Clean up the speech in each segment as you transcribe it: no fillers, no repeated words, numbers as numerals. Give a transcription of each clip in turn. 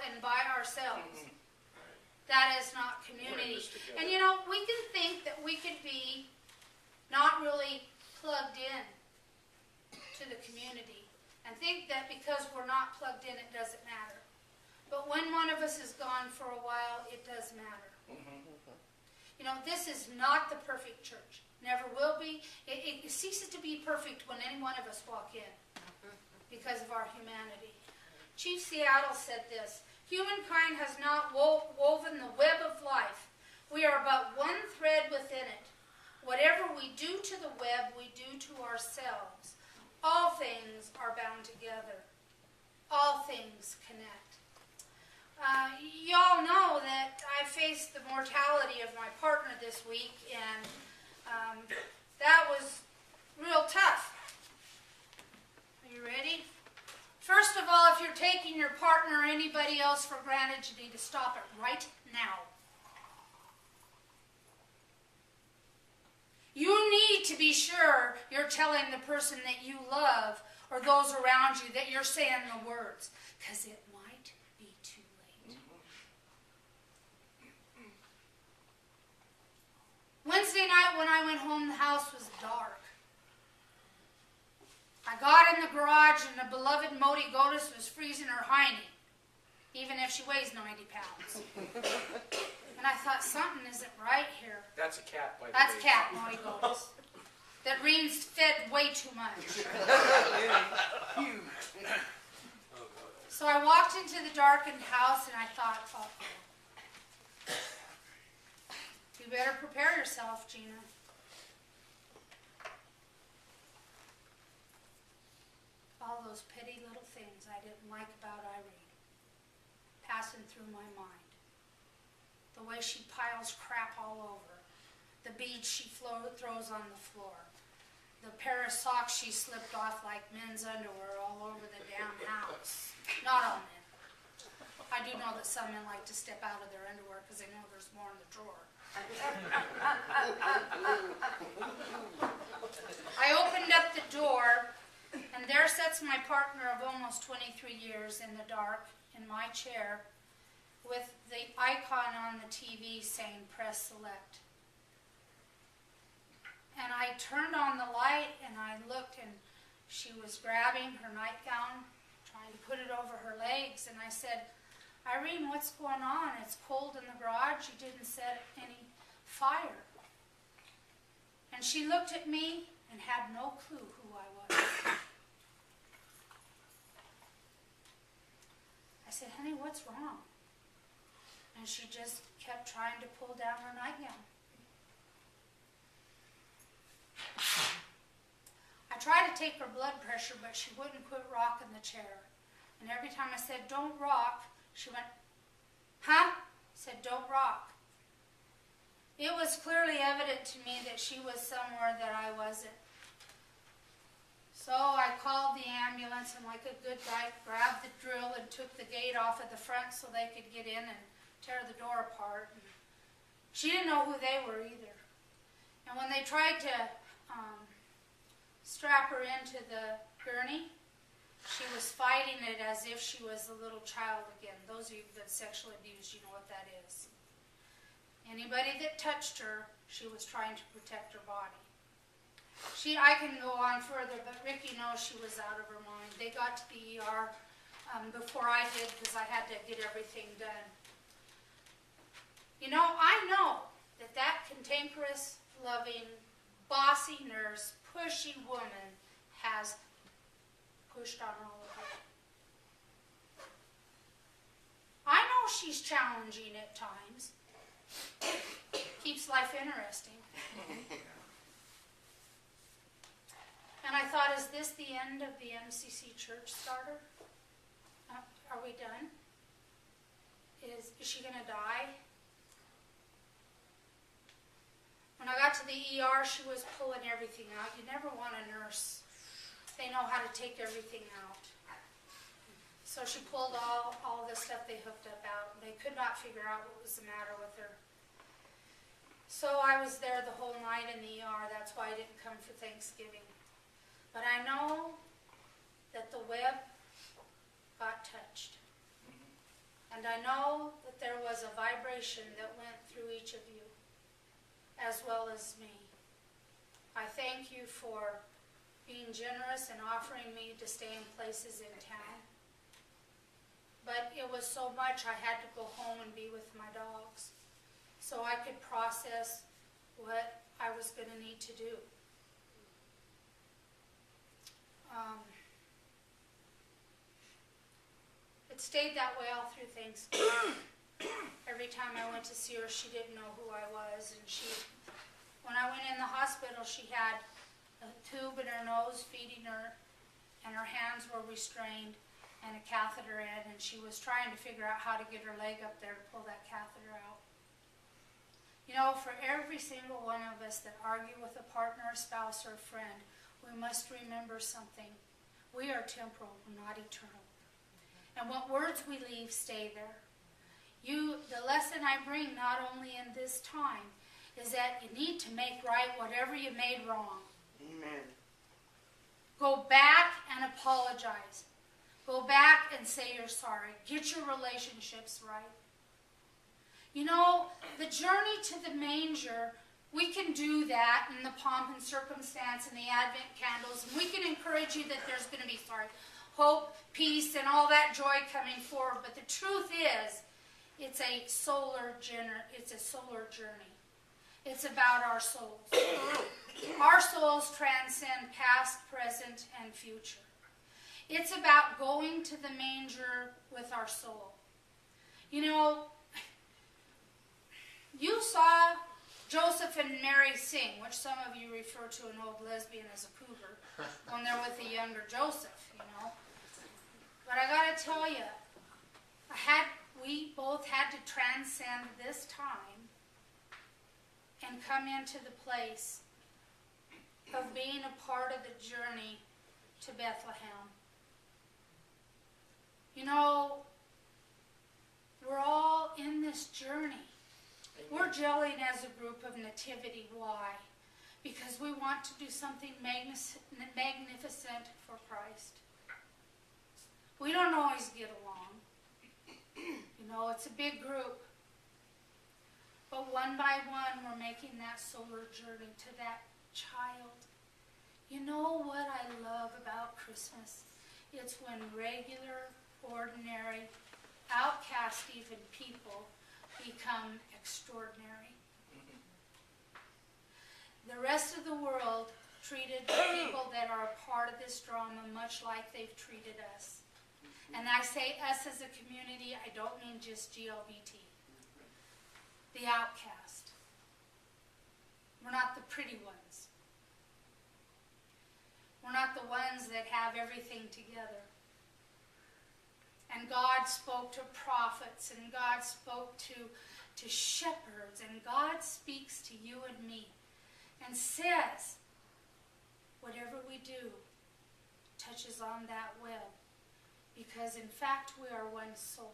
and by ourselves. That is not community. And you know, we can think that we could be not really plugged in to the community and think that because we're not plugged in, it doesn't matter. But when one of us is gone for a while, it does matter. You know, this is not the perfect church. Never will be. It ceases to be perfect when any one of us walk in because of our humanity. Chief Seattle said this, "Humankind has not woven the web of life. We are but one thread within it. Whatever we do to the web, we do to ourselves. All things are bound together. All things connect." Y'all know that I faced the mortality of my partner this week, and that was real tough. Are you ready? First of all, if you're taking your partner or anybody else for granted, you need to stop it right now. You need to be sure you're telling the person that you love or those around you that you're saying the words, because it might be too late. Wednesday night when I went home, the house was dark. I got in the garage and the beloved Modi Goddess was freezing her hiney, even if she weighs 90 pounds. And I thought, something isn't right here. That's a cat, by the way. That's cat, Modi Goddess. That Reem's fed way too much. So I walked into the darkened house and I thought, oh, you better prepare yourself, Gina. All those petty little things I didn't like about Irene passing through my mind. The way she piles crap all over. The beads she throws on the floor. The pair of socks she slipped off like men's underwear all over the damn house. Not all men. I do know that some men like to step out of their underwear because they know there's more in the drawer. I opened up the door, and there sits my partner of almost 23 years in the dark in my chair with the icon on the TV saying press select. And I turned on the light and I looked, and she was grabbing her nightgown, trying to put it over her legs, and I said, "Irene, what's going on? It's cold in the garage. You didn't set any fire." And she looked at me and had no clue who I was. I said, "Honey, what's wrong?" And she just kept trying to pull down her nightgown. I tried to take her blood pressure, but she wouldn't quit rocking the chair. And every time I said, "Don't rock," she went, "Huh?" I said, "Don't rock." It was clearly evident to me that she was somewhere that I wasn't. So I called the ambulance and, like a good guy, grabbed the drill and took the gate off of the front so they could get in and tear the door apart. And she didn't know who they were either. And when they tried to strap her into the gurney, she was fighting it as if she was a little child again. Those of you who've been sexually abused, you know what that is. Anybody that touched her, she was trying to protect her body. I can go on further, but Ricky knows she was out of her mind. They got to the ER before I did because I had to get everything done. You know, I know that cantankerous, loving, bossy nurse, pushy woman has pushed on all of her. I know she's challenging at times. Keeps life interesting. And I thought, is this the end of the MCC church starter? Are we done? Is she going to die? When I got to the ER, she was pulling everything out. You never want a nurse. They know how to take everything out. So she pulled all the stuff they hooked up out. They could not figure out what was the matter with her. So I was there the whole night in the ER. That's why I didn't come for Thanksgiving. But I know that the web got touched. And And I know that there was a vibration that went through each of you, as well as me. I thank you for being generous and offering me to stay in places in town. But it was so much I had to go home and be with my dogs so I could process what I was going to need to do. It stayed that way all through Thanksgiving. Every time I went to see her, she didn't know who I was. And when I went in the hospital, she had a tube in her nose feeding her, and her hands were restrained, and a catheter in, and she was trying to figure out how to get her leg up there to pull that catheter out. You know, for every single one of us that argue with a partner, a spouse, or a friend, we must remember something. We are temporal, not eternal. And what words we leave stay there. The lesson I bring, not only in this time, is that you need to make right whatever you made wrong. Amen. Go back and apologize. Go back and say you're sorry. Get your relationships right. You know, the journey to the manger, we can do that in the pomp and circumstance and the Advent candles. And we can encourage you that there's going to be hope, peace, and all that joy coming forward. But the truth is, it's a solar journey. It's about our souls. Our souls transcend past, present, and future. It's about going to the manger with our soul. You know, you saw Joseph and Mary sing, which some of you refer to an old lesbian as a cougar, when they're with the younger Joseph, you know. But I got to tell you, we both had to transcend this time and come into the place of being a part of the journey to Bethlehem. You know, we're all in this journey. We're gelling as a group of nativity. Why? Because we want to do something magnificent for Christ. We don't always get along. You know, it's a big group. But one by one, we're making that solar journey to that child. You know what I love about Christmas? It's when regular, ordinary, outcast even people become extraordinary. The rest of the world treated the people that are a part of this drama much like they've treated us. And I say us as a community, I don't mean just GLBT. The outcast. We're not the pretty ones. We're not the ones that have everything together. And God spoke to prophets, and God spoke to shepherds, and God speaks to you and me and says, whatever we do touches on that well. Because in fact, we are one soul.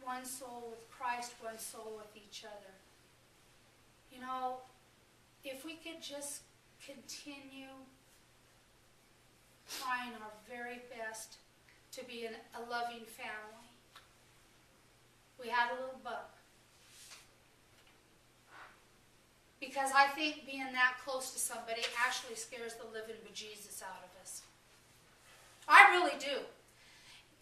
One soul with Christ, one soul with each other. You know, if we could just continue trying our very best to be a loving family. We had a little bump. Because I think being that close to somebody actually scares the living bejesus out of us. I really do.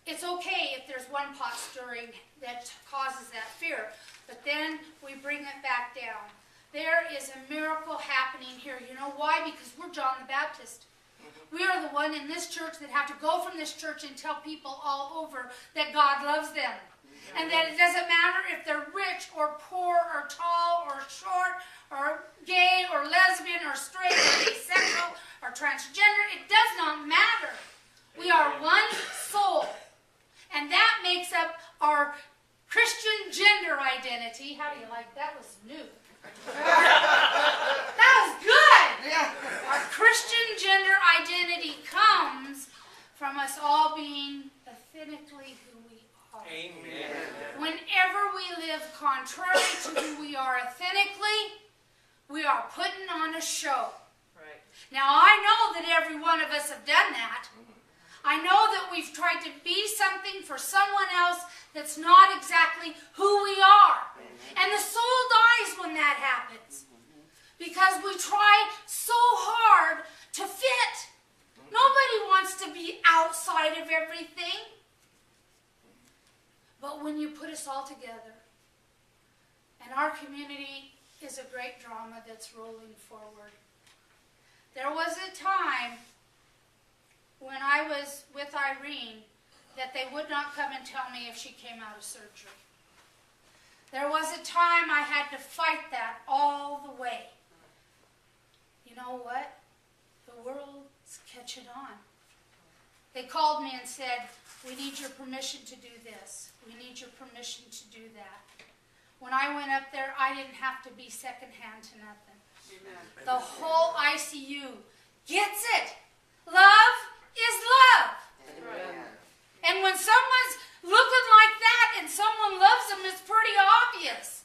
It's okay if there's one pot stirring that causes that fear, but then we bring it back down. There is a miracle happening here. You know why? Because we're John the Baptist. We are the one in this church that have to go from this church and tell people all over that God loves them. And that it doesn't matter if they're rich or poor or tall or short or gay or lesbian or straight or asexual or transgender. It does not matter. We are one soul. And that makes up our Christian gender identity. How do you like that? Was new. That was good. Our Christian gender identity comes from us all being authentically who we are. Amen. Whenever we live contrary to who we are authentically, we are putting on a show. Right. Now, I know that every one of us have done that. I know that we've tried to be something for someone else that's not exactly who we are. And the soul dies when that happens. Because we try so hard to fit. Nobody wants to be outside of everything. But when you put us all together, and our community is a great drama that's rolling forward. There was a time when I was with Irene that they would not come and tell me if she came out of surgery. There was a time I had to fight that all the way. You know what? The world's catching on. They called me and said, we need your permission to do this. We need your permission to do that. When I went up there, I didn't have to be secondhand to nothing. Amen. The whole ICU gets it. Love is love. Amen. And when someone's looking like that and someone loves them, it's pretty obvious.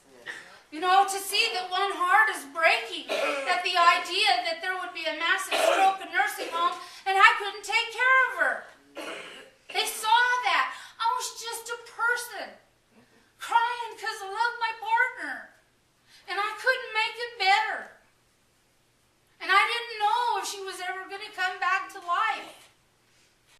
You know, to see that one heart is breaking, that the idea that there would be a massive stroke in nursing home and I couldn't take care